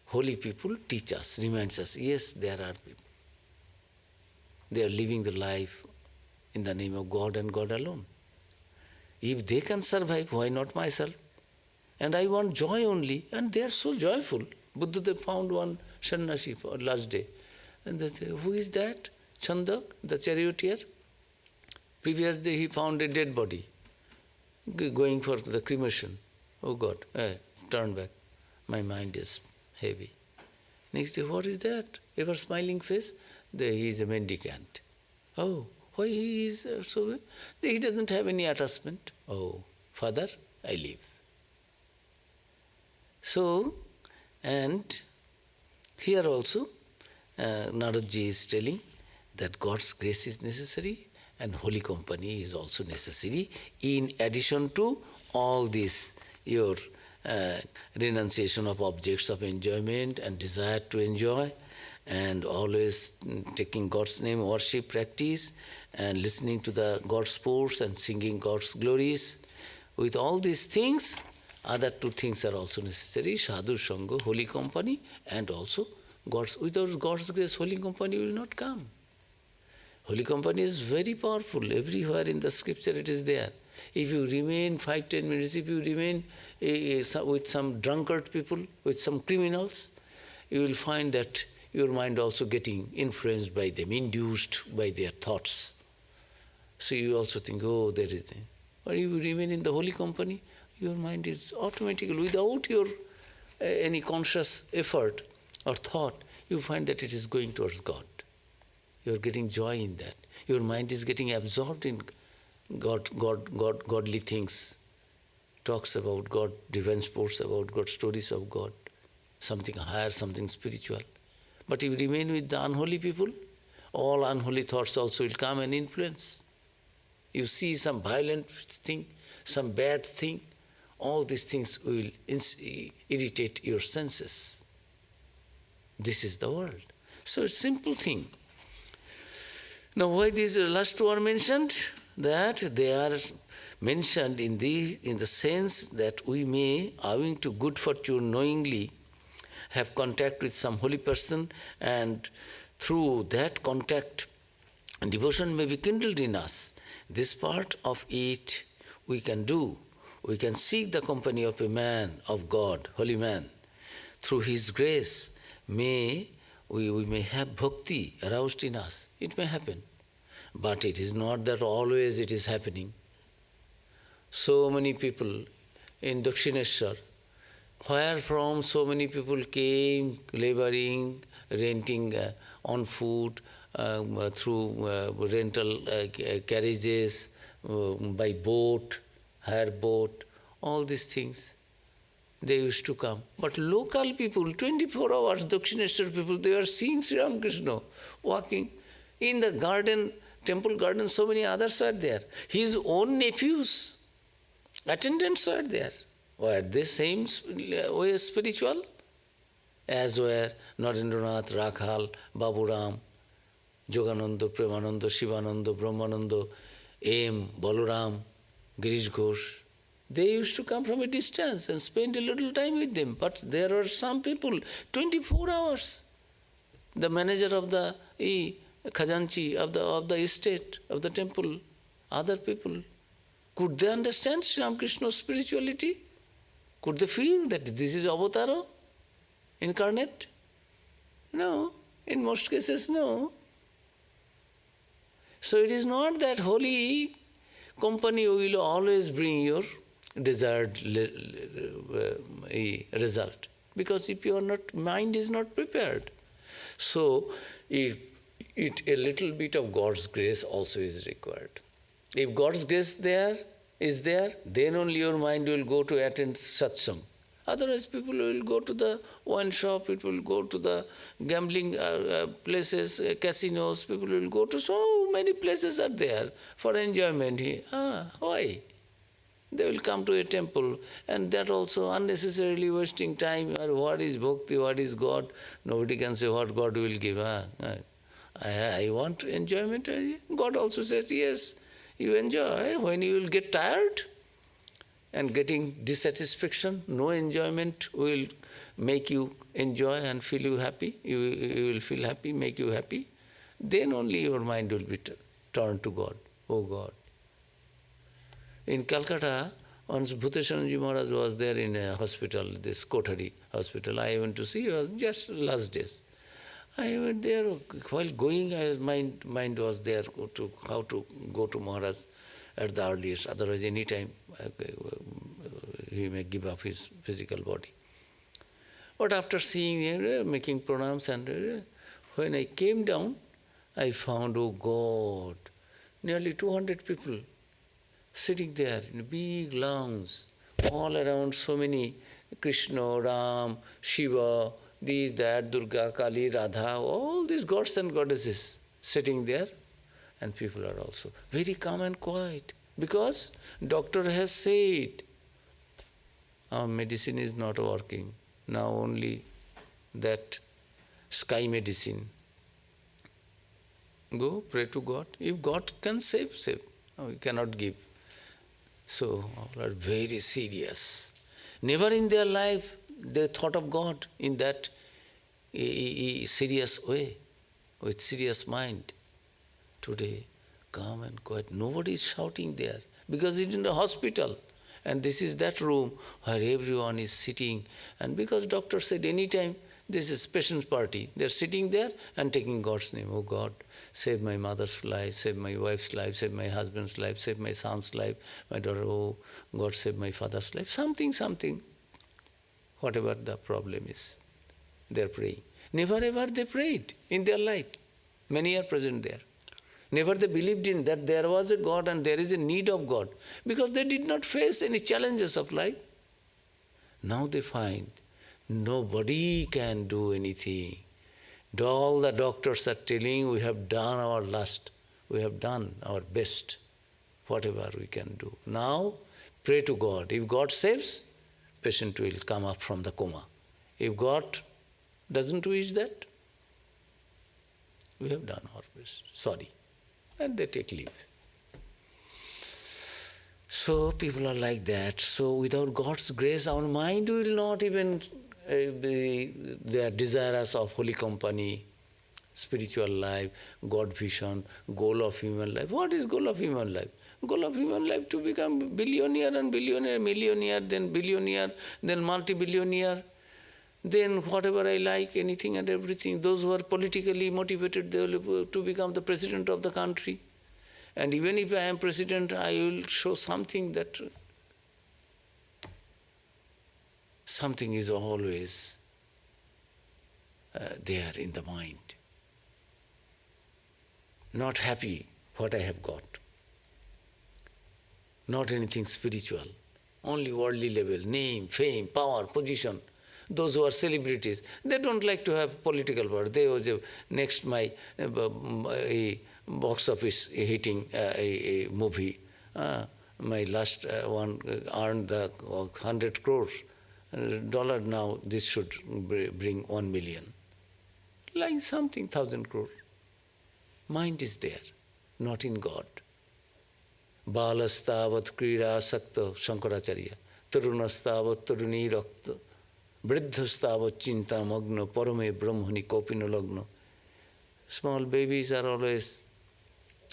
Holy people teach us, reminds us, yes, there are people. They are living the life in the name of God and God alone. If they can survive, why not myself? And I want joy only, and they are so joyful. Buddhadev found one sannyasi for last day. And they say, who is that? Chandak, the charioteer. Previous day he found a dead body, going for the cremation. Oh God, turn back. My mind is heavy. Next day, what is that? Ever smiling face? He is a mendicant. Oh, why he is so? He doesn't have any attachment. Oh, Father, I leave. So, and here also, Narada-ji is telling that God's grace is necessary and holy company is also necessary in addition to all this, your renunciation of objects of enjoyment and desire to enjoy, and always taking God's name, worship, practice, and listening to the God's sports and singing God's glories. With all these things, other two things are also necessary, sadhu sangha, holy company, and also without God's grace, holy company will not come. Holy company is very powerful. Everywhere in the scripture it is there. If you remain 5-10 minutes, if you remain with some drunkard people, with some criminals, you will find that your mind also getting influenced by them, induced by their thoughts. So you also think, oh, there is... Or if you remain in the holy company, your mind is automatically, without your any conscious effort or thought, you find that it is going towards God. You are getting joy in that. Your mind is getting absorbed in godly things. Talks about God, divine sports about God, stories of God, something higher, something spiritual. But if you remain with the unholy people, all unholy thoughts also will come and influence. You see some violent thing, some bad thing, all these things will irritate your senses. This is the world. So it's a simple thing. Now why these last two are mentioned? That they are mentioned in the sense that we may, owing to good fortune, knowingly have contact with some holy person, and through that contact, devotion may be kindled in us. This part of it we can do. We can seek the company of a man, of God, holy man. Through his grace, we may have bhakti aroused in us. It may happen. But it is not that always it is happening. So many people in Dakshineshwar, where from so many people came laboring, renting on foot, through rental carriages, by boat, hire boat, all these things. They used to come. But local people, 24 hours, Dakshineshwar people, they are seeing Sri Ramakrishna walking in the garden, temple garden, so many others are there. His own nephews, attendants are there. Were they same way spiritual? As were Narendranath, Rakhal, Baburam, Yogananda, Premananda, Shivananda, Brahmananda, M, Balaram, Girish Ghosh. They used to come from a distance and spend a little time with them. But there were some people, 24 hours. The manager of the Khajanchi of the estate, of the temple, other people. Could they understand Sri Ramakrishna's spirituality? Could they feel that this is Avatara, incarnate? No. In most cases, no. So it is not that holy company will always bring your desired result. Because if your mind is not prepared. So a little bit of God's grace also is required. If God's grace is there, then only your mind will go to attend satsang. Otherwise, people will go to the wine shop, people will go to the gambling places, casinos, people will go to so many places are there for enjoyment. Why? They will come to a temple, and that also unnecessarily wasting time. What is bhakti, what is God? Nobody can say what God will give. I want enjoyment. God also says, yes, you enjoy. When you will get tired and getting dissatisfaction, no enjoyment will make you enjoy and feel you happy. You will feel happy, make you happy. Then only your mind will be turned to God. oh God. In Calcutta, once Bhuteswaranji Maharaj was there in a hospital, this Kothari hospital. I went to see, it was just last days. I went there, while going, mind was there to how to go to Maharaj at the earliest, otherwise any time he may give up his physical body. But after seeing him, making pranams, and when I came down, I found, oh God, nearly 200 people sitting there in a big lounge, all around so many Krishna, Ram, Shiva, these, that, Durga, Kali, Radha, all these gods and goddesses sitting there, and people are also very calm and quiet, because doctor has said, our medicine is not working, now only that sky medicine. Go, pray to God. If God can save, save. No, He cannot give. So, all are very serious. Never in their life they thought of God in that serious way, with serious mind. Today, calm and quiet. Nobody is shouting there, because it's in the hospital. And this is that room where everyone is sitting. And because doctor said anytime, this is patient's party. They're sitting there and taking God's name. Oh God, save my mother's life, save my wife's life, save my husband's life, save my son's life, my daughter, oh God, save my father's life. Something. Whatever the problem is, they're praying. Never ever they prayed in their life. Many are present there. Never they believed in that there was a God and there is a need of God, because they did not face any challenges of life. Now they find nobody can do anything. All the doctors are telling, we have done our last, we have done our best, whatever we can do. Now pray to God. If God saves, patient will come up from the coma. If God doesn't wish that, we have done our best. Sorry. And they take leave. So people are like that. So without God's grace, our mind will not even they are desirous of holy company, spiritual life, God vision, goal of human life. What is goal of human life? Goal of human life to become billionaire and billionaire, millionaire, then billionaire, then multi-billionaire, then whatever I like, anything and everything. Those who are politically motivated, they will to become the president of the country. And even if I am president, I will show something that something is always there in the mind. Not happy what I have got. Not anything spiritual. Only worldly level, name, fame, power, position. Those who are celebrities, they don't like to have political power. They was next my box office hitting a movie. My last one earned the 100 crores. Dollar now, this should bring 1 million. Like something, 1,000 crores. Mind is there, not in God. Balastavat krida sakta Shankaracharya, Tarunastavat taruni rakta, Vriddhastavat chinta magna, Parame brahmani kopina lagna. Small babies are always,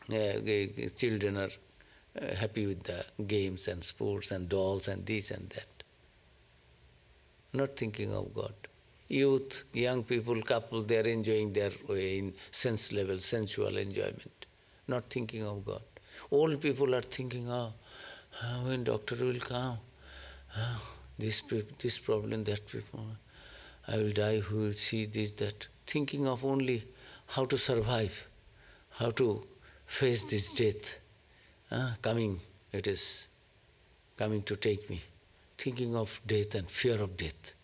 children are happy with the games and sports and dolls and this and that. Not thinking of God. Youth, young people, couple, they are enjoying their way in sense level, sensual enjoyment. Not thinking of God. Old people are thinking, when doctor will come, this problem, that people, I will die, who will see this, that. Thinking of only how to survive, how to face this death. Coming, it is coming to take me. Thinking of death and fear of death.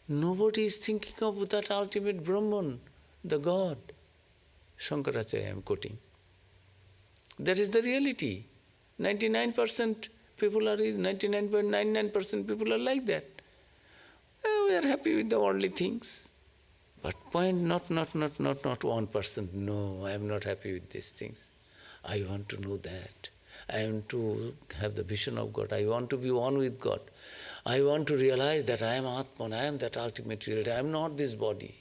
Nobody is thinking of that ultimate Brahman, the God. Shankaracharya I am quoting. That is the reality. 99% people are, 99.99% people are like that. We are happy with the worldly things. But point not 1%. No, I am not happy with these things. I want to know that. I want to have the vision of God. I want to be one with God. I want to realize that I am Atman, I am that ultimate reality. I am not this body.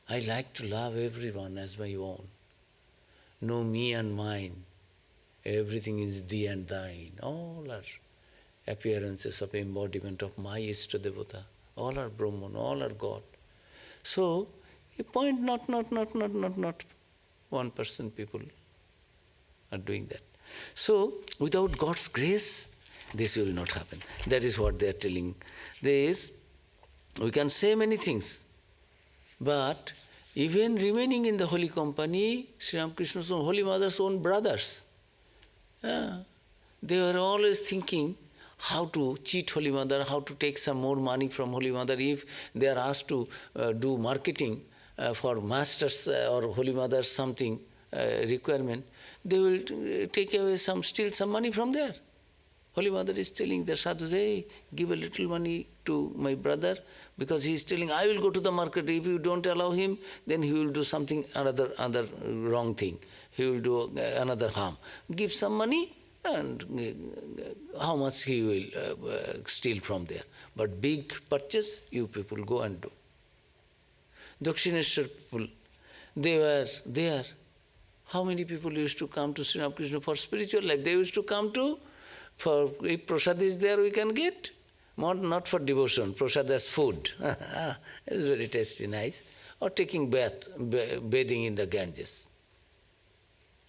I like to love everyone as my own. no me and mine. Everything is thee and thine. All are appearances of embodiment of my Ishta Devata. All are Brahman, all are God. So, a point not 1% people are doing that. So, without God's grace, this will not happen. That is what they are telling. We can say many things, but even remaining in the holy company, Sri Ramakrishna's own Holy Mother's own brothers, they were always thinking how to cheat Holy Mother, how to take some more money from Holy Mother. If they are asked to do marketing for masters or Holy Mother's something requirement, they will take away steal some money from there. Holy Mother is telling the sadhus, hey, give a little money to my brother, because he is telling, I will go to the market. If you don't allow him, then he will do something, other wrong thing. He will do another harm. Give some money, and how much he will steal from there. But big purchase, you people go and do. Dakshineshwar people, they were there. How many people used to come to Sri Ramakrishna for spiritual life? They used to come to, for if prasad is there, we can get. Not for devotion, prasad as food. It is very tasty, nice. Or taking bathing in the Ganges.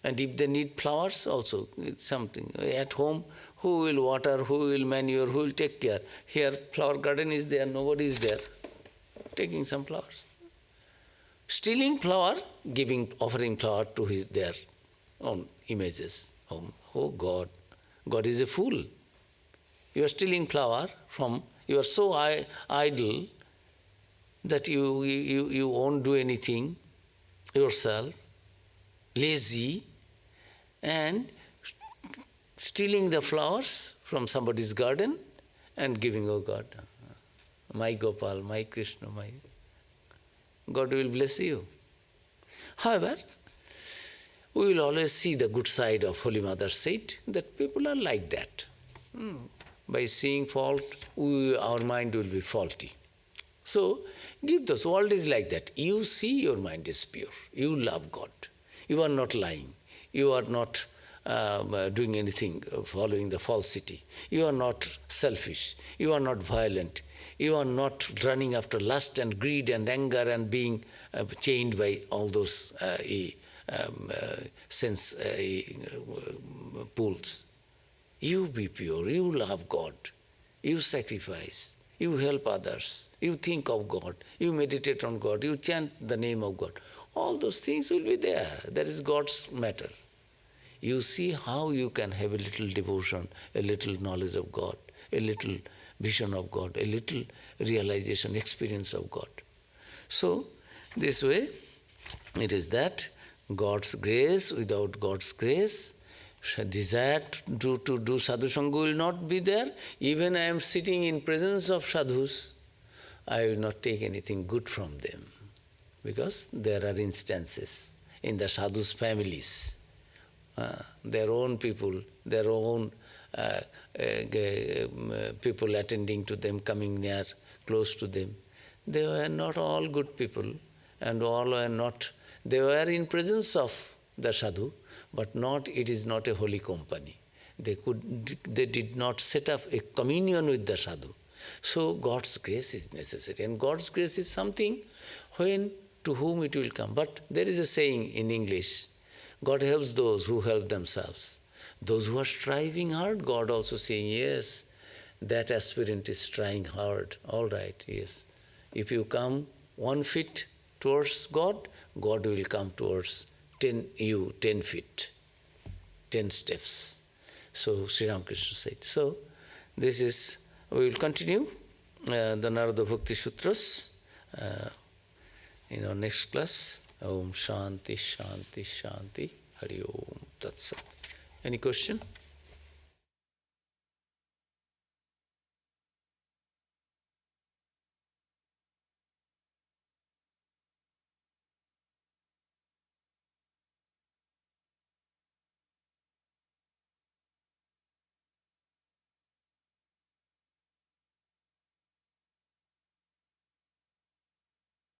And if they need flowers also, it's something. At home, who will water, who will manure, who will take care? Here, flower garden is there, nobody is there. Taking some flowers. Stealing flower, offering flower to their own images. Oh God, God is a fool. You are stealing flower from, you are so idle that you won't do anything yourself, lazy, and stealing the flowers from somebody's garden and giving, oh God, my Gopal, my Krishna, my... God will bless you. However, we will always see the good side of Holy Mother said that people are like that. By seeing fault, our mind will be faulty. So, give those. World is like that. You see your mind is pure. You love God. You are not lying. You are not doing anything, following the falsity. You are not selfish. You are not violent. You are not running after lust and greed and anger and being chained by all those sense pools. You be pure, you love God, you sacrifice, you help others, you think of God, you meditate on God, you chant the name of God. All those things will be there. That is God's matter. You see how you can have a little devotion, a little knowledge of God, a little vision of God, a little realization, experience of God. So, this way, it is that God's grace, without God's grace, desire to do sadhu sangha will not be there. Even I am sitting in presence of sadhus, I will not take anything good from them. Because there are instances in the sadhus' families, their own people, their own people attending to them, coming near, close to them. They were not all good people, and all were not. They were in presence of the sadhu, but it is not a holy company. They did not set up a communion with the sadhu. So God's grace is necessary, and God's grace is something to whom it will come. But there is a saying in English, God helps those who help themselves. Those who are striving hard, God also saying, yes, that aspirant is trying hard. All right, yes. If you come 1 foot towards God, God will come towards 10 feet, 10 steps. So Sri Ramakrishna said. So this is, we will continue the Narada Bhakti Sutras in our next class. Om Shanti Shanti Shanti Hari Om Tat Sat. Any question?